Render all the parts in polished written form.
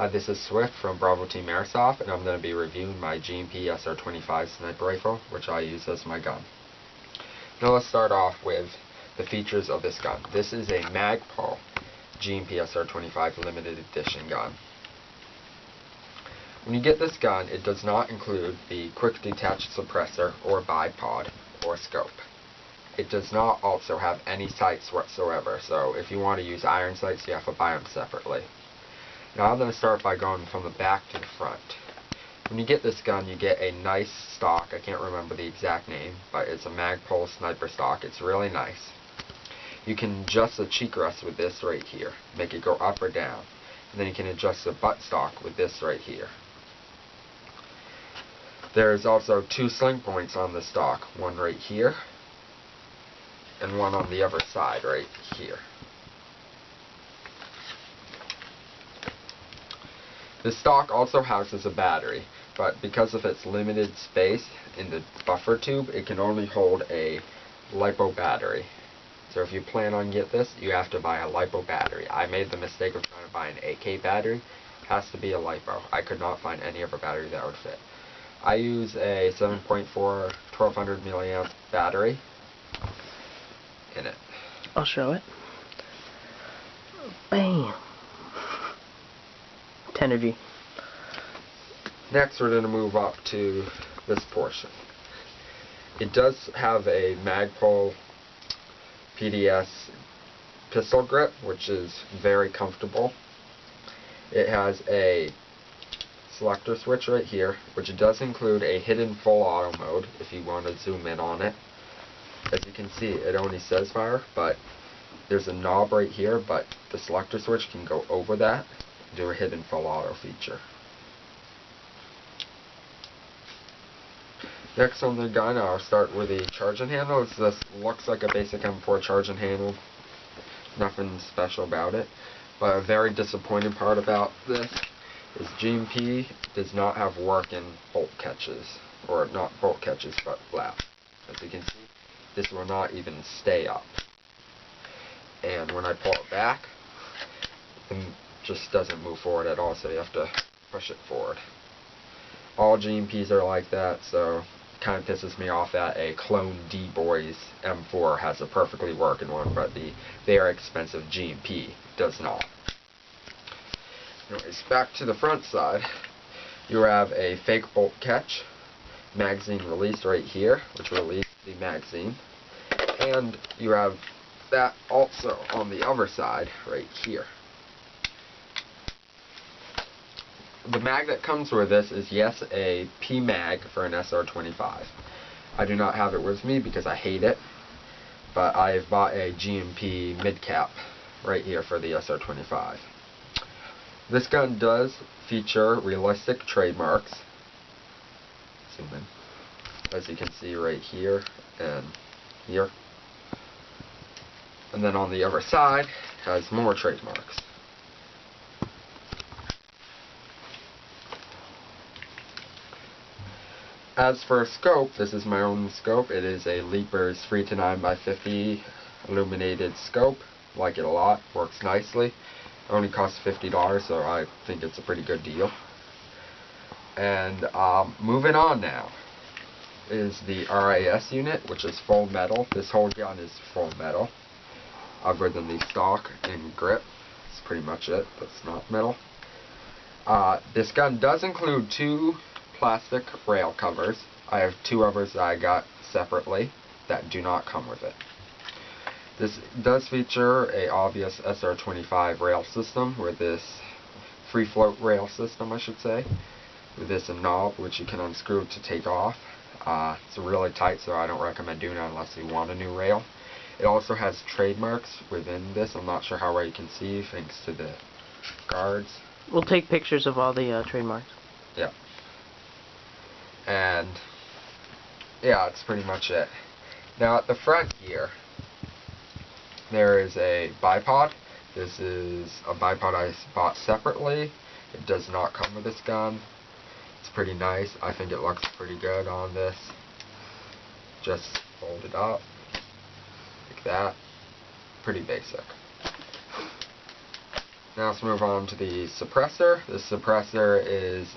This is Swift from Bravo Team Airsoft, and I'm going to be reviewing my G&P SR25 sniper rifle, which I use as my gun. Now let's start off with the features of this gun. This is a MagPul G&P SR25 limited edition gun. When you get this gun, it does not include the quick detached suppressor or bipod or scope. It does not also have any sights whatsoever, so if you want to use iron sights, you have to buy them separately. Now I'm going to start by going from the back to the front. When you get this gun, you get a nice stock. I can't remember the exact name, but it's a MagPul sniper stock. It's really nice. You can adjust the cheek rest with this right here, make it go up or down. And then you can adjust the butt stock with this right here. There's also two sling points on the stock, one right here and one on the other side right here. The stock also houses a battery, but because of its limited space in the buffer tube, it can only hold a Lipo battery. So if you plan on getting this, you have to buy a Lipo battery. I made the mistake of trying to buy an AK battery. It has to be a Lipo. I could not find any other battery that would fit. I use a 7.4 1200 milliamp battery in it. I'll show it. Bam! Energy. Next, we're going to move up to this portion. It does have a MagPul PDS pistol grip, which is very comfortable. It has a selector switch right here, which does include a hidden full auto mode if you want to zoom in on it. As you can see, it only says fire, but there's a knob right here, but the selector switch can go over that. Do a hidden full auto feature. Next on the gun, I'll start with the charging handle. This looks like a basic M4 charging handle. Nothing special about it. But a very disappointing part about this is G&P does not have working bolt catches. Or not bolt catches, but flaps. As you can see, this will not even stay up. And when I pull it back, just doesn't move forward at all, so you have to push it forward. All G&Ps are like that, so it kind of pisses me off that a clone D-Boys M4 has a perfectly working one, but the very expensive G&P does not. Anyways, back to the front side, you have a fake bolt catch, magazine release right here, which releases the magazine, and you have that also on the other side right here. The mag that comes with this is, yes, a P-mag for an SR25. I do not have it with me because I hate it, but I've bought a G&P mid-cap right here for the SR25. This gun does feature realistic trademarks. Zoom in. As you can see right here and here. And then on the other side, has more trademarks. As for a scope, this is my own scope. It is a Lipo's 3-9x50 illuminated scope. Like it a lot. Works nicely. It only costs $50, so I think it's a pretty good deal. And moving on now is the RIS unit, which is full metal. This whole gun is full metal, other than the stock and grip. That's pretty much it. That's not metal. This gun does include two plastic rail covers. I have two others that I got separately that do not come with it. This does feature a obvious SR25 rail system, with this free float rail system, I should say, with this knob which you can unscrew to take off. It's really tight, so I don't recommend doing it unless you want a new rail. It also has trademarks within this. I'm not sure how well you can see thanks to the guards. We'll take pictures of all the trademarks. Yeah. And yeah, that's pretty much it. Now at the front here, there is a bipod. This is a bipod I bought separately. It does not come with this gun. It's pretty nice. I think it looks pretty good on this. Just fold it up like that. Pretty basic. Now let's move on to the suppressor. The suppressor is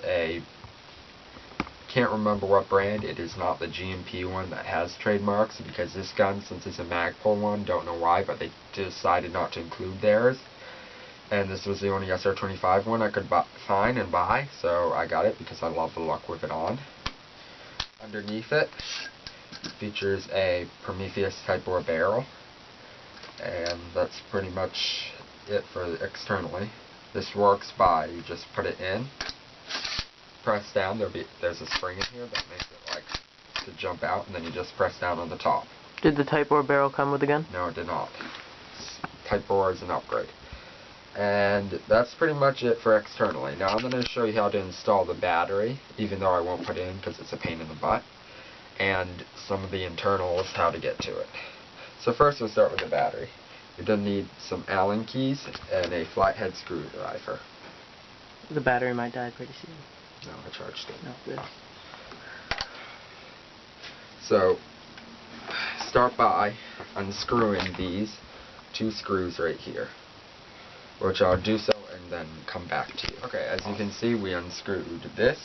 can't remember what brand. It is not the GMP one that has trademarks, because this gun, since it's a MagPul one, don't know why, but they decided not to include theirs. And this was the only SR25 one I could find and buy, so I got it because I love the look with it on. Underneath it features a Prometheus Type bore barrel, and that's pretty much it for externally. This works by, you just put it in, press down, there's a spring in here that makes it like to jump out, and then you just press down on the top. Did the Type bore barrel come with the gun? No, it did not. Type bore is an upgrade. And that's pretty much it for externally. Now I'm going to show you how to install the battery, even though I won't put it in because it's a pain in the butt, and some of the internals, how to get to it. So first we'll start with the battery. You're going to need some Allen keys and a flathead screwdriver. The battery might die pretty soon. No, I charged it. No, good. So start by unscrewing these two screws right here, which I'll do so and then come back to you. Okay, as you can see, we unscrewed this.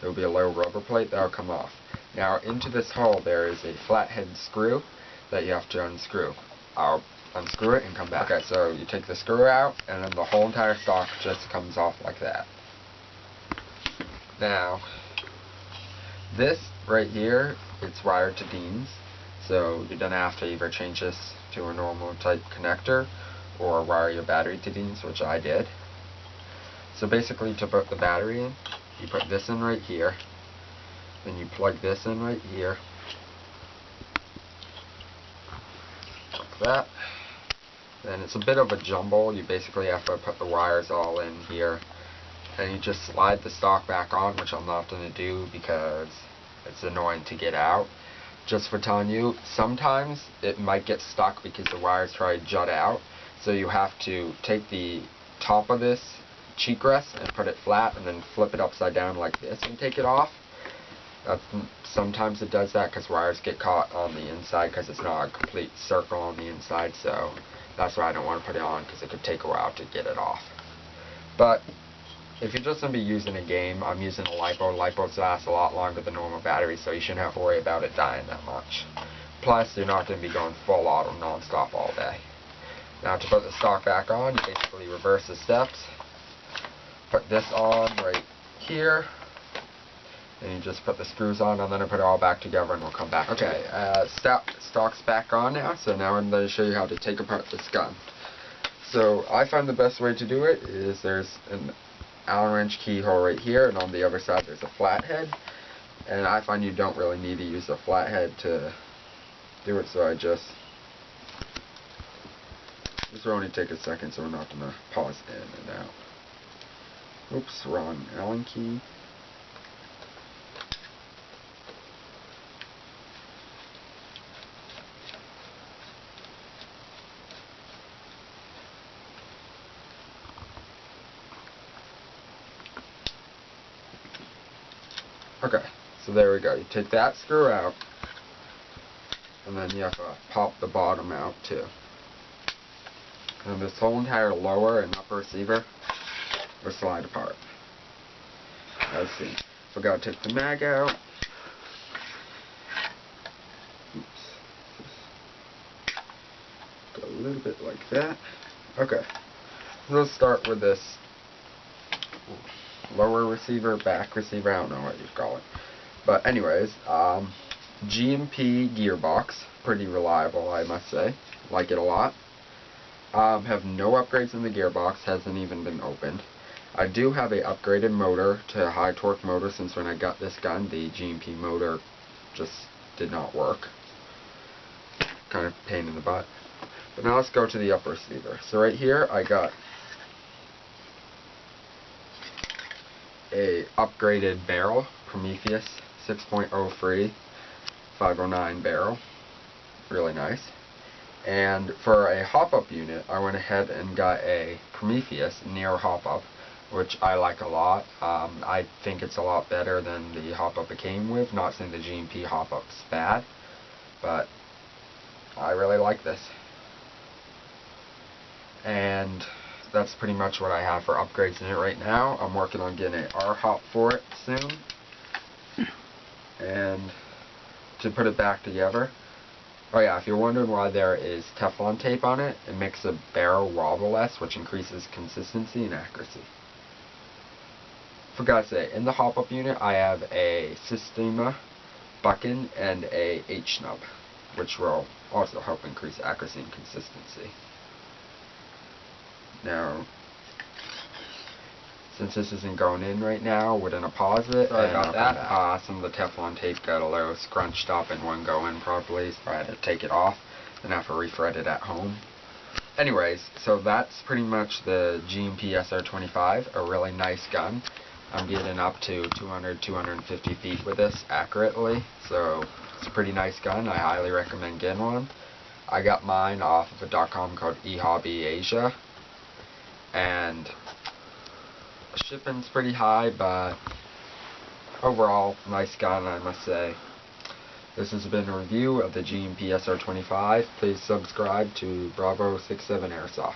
There will be a low rubber plate that will come off. Now into this hole there is a flathead screw that you have to unscrew. I'll unscrew it and come back. Okay, so you take the screw out and then the whole entire stock just comes off like that. Now, this right here, it's wired to Dean's, so you're going to have to either change this to a normal type connector or wire your battery to Dean's, which I did. So basically, to put the battery in, you put this in right here, then you plug this in right here, like that. Then it's a bit of a jumble. You basically have to put the wires all in here, and you just slide the stock back on, which I'm not going to do because it's annoying to get out. Just for telling you, sometimes it might get stuck because the wires try to jut out. So you have to take the top of this cheek rest and put it flat and then flip it upside down like this and take it off. Sometimes it does that because wires get caught on the inside because it's not a complete circle on the inside, so that's why I don't want to put it on, because it could take a while to get it off. But if you're just going to be using a game, I'm using a Lipo. Lipos last a lot longer than normal batteries, so you shouldn't have to worry about it dying that much. Plus, you're not going to be going full auto non-stop all day. Now to put the stock back on, you basically reverse the steps. Put this on right here, and you just put the screws on, and then I put it all back together and we'll come back. Okay, stock's back on now, so now I'm going to show you how to take apart this gun. So I find the best way to do it is there's an Allen wrench keyhole right here, and on the other side there's a flathead, and I find you don't really need to use a flathead to do it, so I just this will only take a second, so we're not going to pause in and out. Oops, wrong Allen key. Okay, so there we go. You take that screw out, and then you have to pop the bottom out too. And this whole entire lower and upper receiver will slide apart. Let's see. Forgot to take the mag out. Oops. Go a little bit like that. Okay. Let's start with this lower receiver, back receiver, I don't know what you call it. But anyways, GMP gearbox, pretty reliable I must say, like it a lot. Have no upgrades in the gearbox, hasn't even been opened. I do have a upgraded motor to a high torque motor, since when I got this gun the GMP motor just did not work. Kind of pain in the butt. But now let's go to the upper receiver. So right here I got a upgraded barrel, Prometheus 6.03 509 barrel, really nice. And for a hop-up unit, I went ahead and got a Prometheus Neo hop-up, which I like a lot. I think it's a lot better than the hop-up it came with. Not saying the GMP hop-up's bad, but I really like this. And that's pretty much what I have for upgrades in it right now. I'm working on getting an R-hop for it soon. And to put it back together, oh yeah, if you're wondering why there is Teflon tape on it, it makes the barrel wobble less, which increases consistency and accuracy. Forgot to say, in the hop-up unit, I have a Systema bucking and a H-nub, which will also help increase accuracy and consistency. Now, since this isn't going in right now, we're going to pause it. Sorry about that. Some of the Teflon tape got a little scrunched up and wouldn't go in properly, so I had to take it off and have to refret it at home. Anyways, so that's pretty much the G&P SR25, a really nice gun. I'm getting up to 200-250 feet with this accurately, so it's a pretty nice gun. I highly recommend getting one. I got mine off of a .com called eHobby Asia, and shipping's pretty high, but overall, nice gun, I must say. This has been a review of the G&P SR25. Please subscribe to Bravo 67 Airsoft.